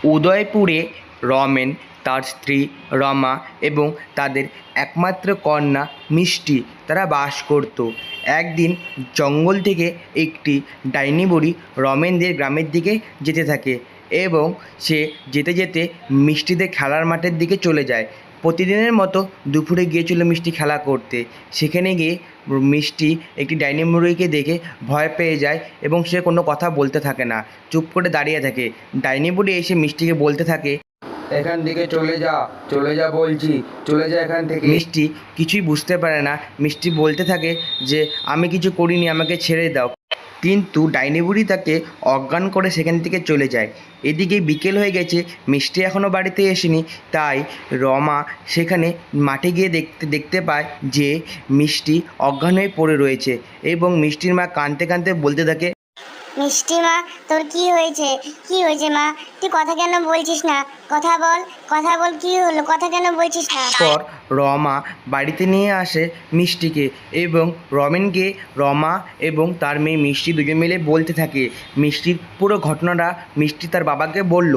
উদয়পুরে রমেন, তার স্ত্রী রমা এবং তাদের একমাত্র কন্যা মিষ্টি তারা বাস করত। একদিন জঙ্গল থেকে একটি ডাইনি বুড়ি রমেনদের গ্রামের দিকে যেতে থাকে এবং সে যেতে যেতে মিষ্টিদের খেলার মাঠের দিকে চলে যায়। প্রতিদিনের মতো দুপুরে গিয়েছিল মিষ্টি খেলা করতে। সেখানে গিয়ে মিষ্টি একটি ডাইনি বুড়িকে দেখে ভয় পেয়ে যায় এবং সে কোনো কথা বলতে থাকে না, চুপ করে দাঁড়িয়ে থাকে। ডাইনি বুড়ি এসে মিষ্টিকে বলতে থাকে, এখান থেকে চলে যা বলছি, চলে যা এখান থেকে। মিষ্টি কিছুই বুঝতে পারে না। মিষ্টি বলতে থাকে যে আমি কিছু করিনি, আমাকে ছেড়ে দাও। কিন্তু ডাইনি বুড়ি তাকে অজ্ঞান করে সেখান থেকে চলে যায়। এদিকে বিকেল হয়ে গেছে, মিষ্টি এখনও বাড়িতে আসেনি। তাই রমা সেখানে মাঠে গিয়ে দেখতে পায় যে মিষ্টি অজ্ঞান হয়ে পড়ে রয়েছে এবং মিষ্টির মা কাঁদতে কাঁদতে বলতে থাকে, মিষ্টি মা, তোর কি হয়েছে? কি হয়েছে মা? তুই কথা কেন বলছিস না? কথা বল, কথা বল, কি হলো? কথা কেন বলছিস না? পর রমা বাড়িতে নিয়ে আসে মিষ্টিকে এবং রমেনকে রমা এবং তার মেয়ে মিষ্টি দুজন মিলে বলতে থাকে। মিষ্টির পুরো ঘটনাটা মিষ্টি তার বাবাকে বলল।